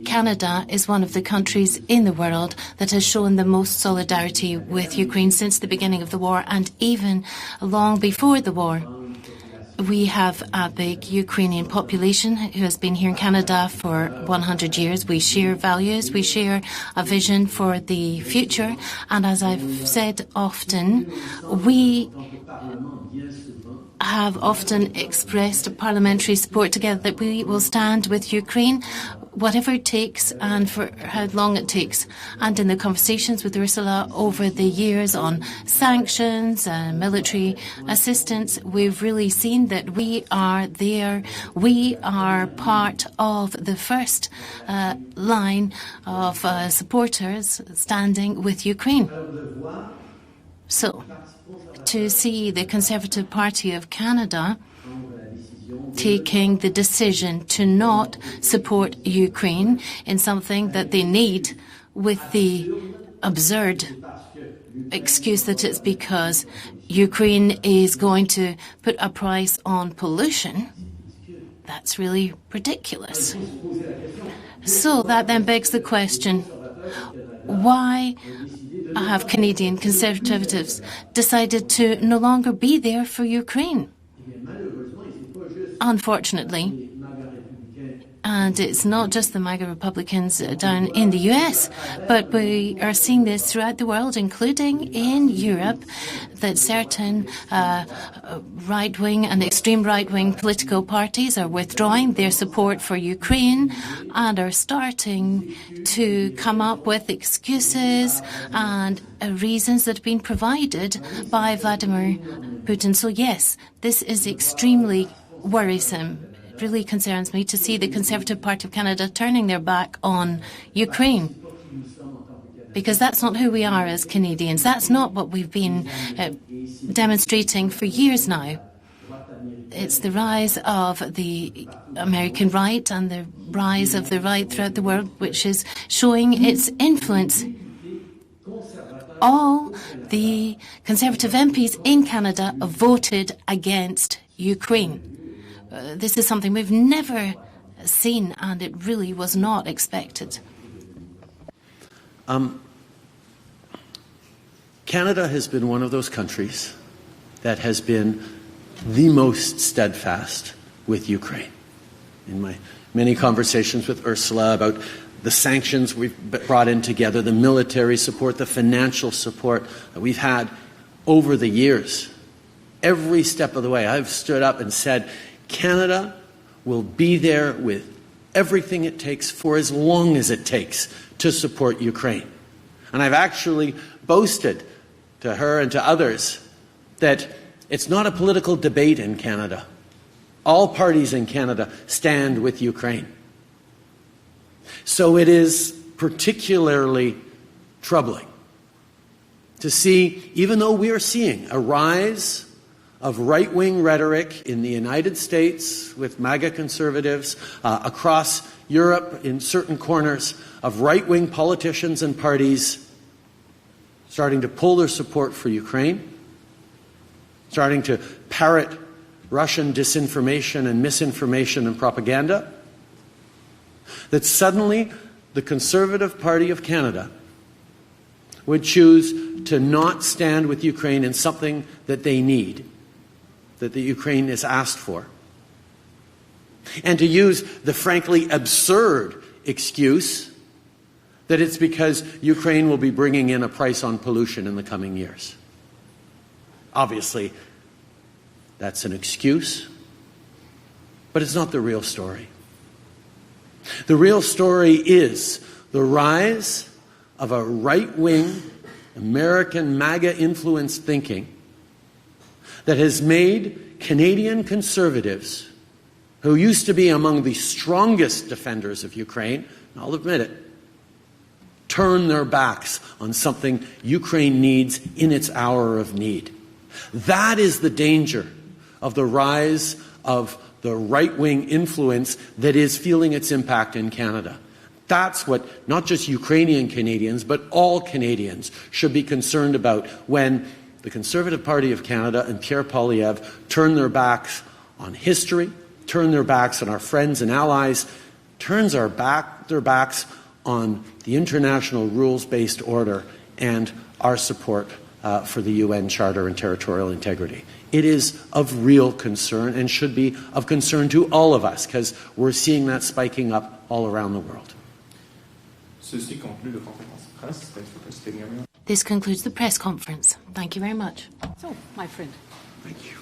Canada is one of the countries in the world that has shown the most solidarity with Ukraine since the beginning of the war, and even long before the war. We have a big Ukrainian population who has been here in Canada for 100 years. We share values, we share a vision for the future, and as I've said often, we have often expressed parliamentary support together that we will stand with Ukraine whatever it takes and for how long it takes. And in the conversations with Ursula over the years on sanctions and military assistance, we've really seen that we are there. We are part of the first line of supporters standing with Ukraine. So, to see the Conservative Party of Canada taking the decision to not support Ukraine in something that they need with the absurd excuse that it's because Ukraine is going to put a price on pollution, that's really ridiculous. So that then begs the question, why have Canadian Conservatives decided to no longer be there for Ukraine? Unfortunately, and it's not just the MAGA Republicans down in the US, but we are seeing this throughout the world, including in Europe, that certain right-wing and extreme right-wing political parties are withdrawing their support for Ukraine and are starting to come up with excuses and reasons that have been provided by Vladimir Putin. So yes, this is extremely worrisome. It really concerns me to see the Conservative Party of Canada turning their back on Ukraine, because that's not who we are as Canadians. That's not what we've been demonstrating for years now. It's the rise of the American right and the rise of the right throughout the world which is showing its influence. All the Conservative MPs in Canada voted against Ukraine. This is something we've never seen, and it really was not expected. Canada has been one of those countries that has been the most steadfast with Ukraine. In my many conversations with Ursula about the sanctions we've brought in together, the military support, the financial support that we've had over the years, every step of the way, I've stood up and said, Canada will be there with everything it takes for as long as it takes to support Ukraine. And I've actually boasted to her and to others that it's not a political debate in Canada. All parties in Canada stand with Ukraine. So it is particularly troubling to see, even though we are seeing a rise of right-wing rhetoric in the United States with MAGA conservatives, across Europe in certain corners of right-wing politicians and parties starting to pull their support for Ukraine, starting to parrot Russian disinformation and misinformation and propaganda, that suddenly the Conservative Party of Canada would choose to not stand with Ukraine in something that they need, that the Ukraine is asked for, and to use the frankly absurd excuse that it's because Ukraine will be bringing in a price on pollution in the coming years. Obviously, that's an excuse, but it's not the real story. The real story is the rise of a right-wing American MAGA-influenced thinking that has made Canadian Conservatives, who used to be among the strongest defenders of Ukraine, and I'll admit it, turn their backs on something Ukraine needs in its hour of need. That is the danger of the rise of the right-wing influence that is feeling its impact in Canada. That's what not just Ukrainian Canadians, but all Canadians should be concerned about when the Conservative Party of Canada and Pierre Poilievre turn their backs on history, turn their backs on our friends and allies, turns their backs on the international rules-based order and our support for the UN Charter and territorial integrity. It is of real concern and should be of concern to all of us because we're seeing that spiking up all around the world. This concludes the press conference. Thank you very much. So, my friend. Thank you.